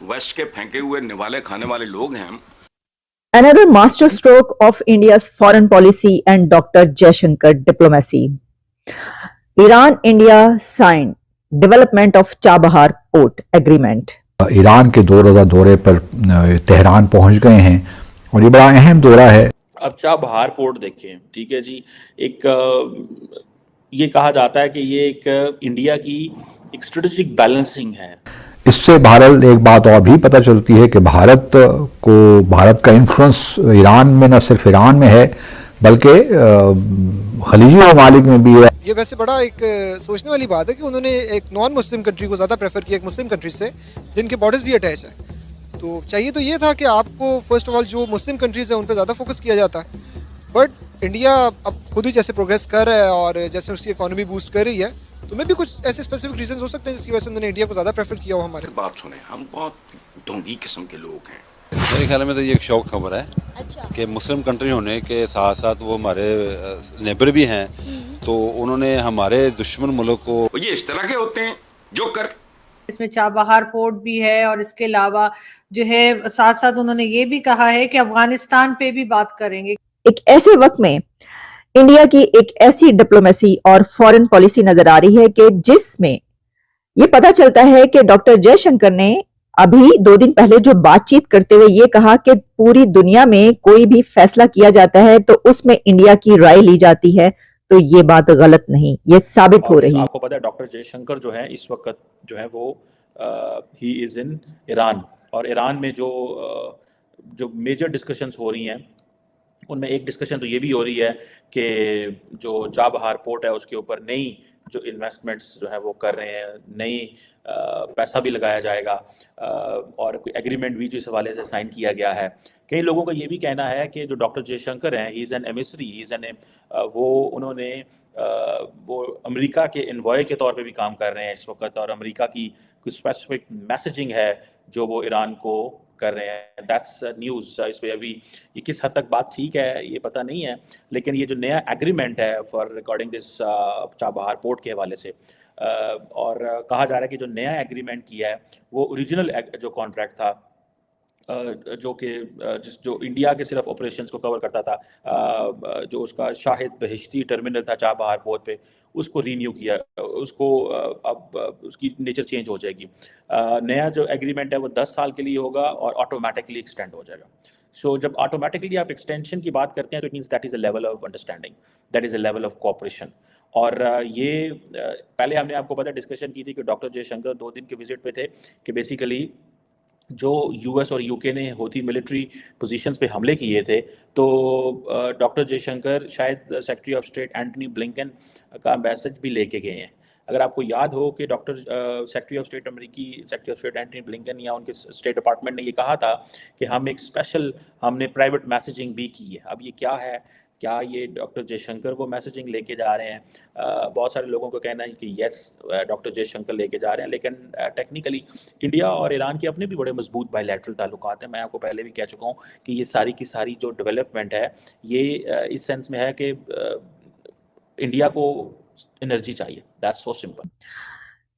Waste के फेंके हुए निवाले खाने वाले लोग हैं हम। Another masterstroke of India's foreign policy and Dr. Jaishankar diplomacy. Iran-India signed development of Chabahar Port Agreement. Iran के 2 रोज़ा दौरे पर तेहरान पहुंच गए हैं और ये बड़ा अहम दौरा है। अब चाबहार पोर्ट देखें, ठीक है जी। ये कहा जाता है कि ये एक इंडिया की एक स्ट्रेटेजिक बैलेंसिंग है। इससे भारत एक बात और भी पता चलती है कि भारत का इन्फ्लुएंस ईरान में न सिर्फ ईरान में है बल्कि खलीजी ममालिक में भी है। ये वैसे बड़ा एक सोचने वाली बात है कि उन्होंने एक नॉन मुस्लिम कंट्री को ज़्यादा प्रेफर किया एक मुस्लिम कंट्री से, जिनके बॉर्डर्स भी अटैच है। तो चाहिए तो ये था कि आपको फर्स्ट ऑफ ऑल जो मुस्लिम कंट्रीज़ है उन पर ज़्यादा फोकस किया जाता है, बट इंडिया अब खुद ही जैसे प्रोग्रेस कर रहा है और जैसे उसकी इकोनॉमी बूस्ट कर रही है, तो मैं भी कुछ ऐसे स्पेसिफिक रीजन हो सकते हैं जिसकी वजह से उन्होंने इंडिया को ज़्यादा प्रेफर किया हो। हमारे बात सुने, हम बहुत ढोंगी किस्म के लोग हैं। मेरे ख्याल में तो ये एक शौक खबर है कि मुस्लिम कंट्री होने के साथ साथ वो हमारे नेबर भी हैं, तो उन्होंने हमारे दुश्मन मुल्क को ये इस तरह के होते हैं जो कर। इसमें चाबहार पोर्ट भी है और इसके अलावा जो है साथ साथ उन्होंने ये भी कहा है कि अफगानिस्तान पे भी बात करेंगे। एक ऐसे वक्त में इंडिया की एक ऐसी डिप्लोमेसी और फॉरेन पॉलिसी नजर आ रही है कि जिसमें ये पता चलता है कि डॉक्टर जयशंकर ने अभी 2 दिन पहले जो बातचीत करते हुए ये कहा कि पूरी दुनिया में कोई भी फैसला किया जाता है तो उसमें इंडिया की राय ली जाती है, तो ये बात गलत नहीं, ये साबित हो रही है। आपको पता है डॉक्टर जयशंकर जो है इस वक्त जो है वो ही इज इन ईरान, और ईरान में जो मेजर डिस्कशंस हो रही हैं उनमें एक डिस्कशन तो ये भी हो रही है कि जो चाबहार पोर्ट है उसके ऊपर नई जो इन्वेस्टमेंट्स जो है वो कर रहे हैं, नई पैसा भी लगाया जाएगा और कोई एग्रीमेंट भी जो इस हवाले से साइन किया गया है। कई लोगों का ये भी कहना है कि जो डॉक्टर जयशंकर हैं he is an emissary, he is an उन्होंने वो अमेरिका के इन्वॉय के तौर पे भी काम कर रहे हैं इस वक्त, और अमेरिका की कुछ स्पेसिफिक मैसेजिंग है जो वो ईरान को कर रहे हैं। That's news. इस पर अभी ये किस हद तक बात ठीक है ये पता नहीं है, लेकिन ये जो नया एग्रीमेंट है for recording this Chabahar port के हवाले से और कहा जा रहा है कि जो नया एग्रीमेंट किया है वो ओरिजिनल जो कॉन्ट्रैक्ट था जो इंडिया के सिर्फ ऑपरेशंस को कवर करता था, जो उसका शाहिद बहिश्ती टर्मिनल था चाबहार पोर्ट पे, उसको रीन्यू किया, उसको अब उसकी नेचर चेंज हो जाएगी। नया जो एग्रीमेंट है वो 10 साल के लिए होगा और ऑटोमेटिकली एक्सटेंड हो जाएगा। सो जब ऑटोमेटिकली आप एक्सटेंशन की बात करते हैं तो it means that is a level of understanding, that is a level of cooperation. और ये पहले हमने आपको पता डिस्कशन की थी कि डॉक्टर जयशंकर 2 दिन के विजिट पे थे कि बेसिकली जो यूएस और यूके ने होती मिलिट्री पोजीशंस पे हमले किए थे, तो डॉक्टर जयशंकर शायद secretary of state Antony Blinken का मैसेज भी लेके गए हैं। अगर आपको याद हो कि सेक्रेटरी ऑफ स्टेट अमेरिकी secretary of state Antony Blinken या उनके स्टेट डिपार्टमेंट ने ये कहा था कि हमने प्राइवेट मैसेजिंग भी की है। अब ये क्या है, क्या ये डॉक्टर जयशंकर वो मैसेजिंग लेके जा रहे हैं? बहुत सारे लोगों को कहना है कि यस डॉक्टर जयशंकर लेके जा रहे हैं, लेकिन टेक्निकली इंडिया और ईरान के अपने भी बड़े मजबूत बायलैटरल ताल्लुकात हैं। मैं आपको पहले भी कह चुका हूँ कि ये सारी की सारी जो डेवलपमेंट है ये इस सेंस में है कि इंडिया को एनर्जी चाहिए, that's so simple.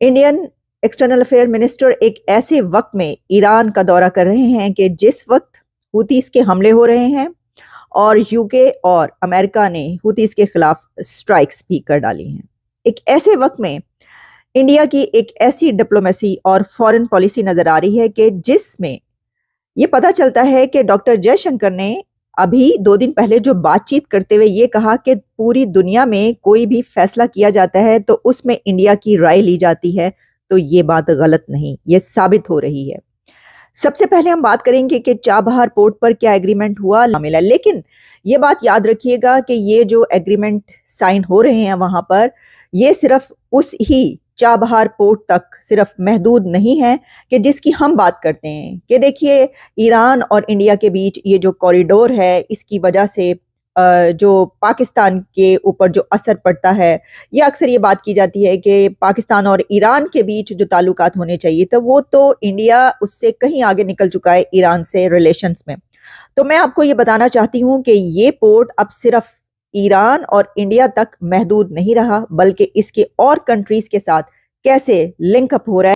Indian external affair minister एक ऐसे वक्त में ईरान का दौरा कर रहे हैं कि जिस वक्त हुतीस के हमले हो रहे हैं और यूके और अमेरिका ने हुतीस के खिलाफ स्ट्राइक्स भी कर डाली हैं। एक ऐसे वक्त में इंडिया की एक ऐसी डिप्लोमेसी और फॉरेन पॉलिसी नजर आ रही है कि जिसमें ये पता चलता है कि डॉक्टर जयशंकर ने अभी 2 दिन पहले जो बातचीत करते हुए ये कहा कि पूरी दुनिया में कोई भी फैसला किया जाता है तो उसमें इंडिया की राय ली जाती है, तो ये बात गलत नहीं, ये साबित हो रही है। सबसे पहले हम बात करेंगे कि चाबहार पोर्ट पर क्या एग्रीमेंट हुआ मिला, लेकिन ये बात याद रखिएगा कि ये जो एग्रीमेंट साइन हो रहे हैं वहां पर ये सिर्फ उस ही चाबहार पोर्ट तक सिर्फ महदूद नहीं है कि जिसकी हम बात करते हैं कि देखिए ईरान और इंडिया के बीच ये जो कॉरिडोर है इसकी वजह से जो पाकिस्तान के ऊपर जो असर पड़ता है, ये अक्सर ये बात की जाती है कि पाकिस्तान और ईरान के बीच जो ताल्लुकात होने चाहिए तो वो तो इंडिया उससे कहीं आगे निकल चुका है ईरान से रिलेशंस में। तो मैं आपको ये बताना चाहती हूँ कि ये पोर्ट अब सिर्फ ईरान और इंडिया तक महदूद नहीं रहा, बल्कि इसके और कंट्रीज के साथ कैसे लिंकअप हो रहा है।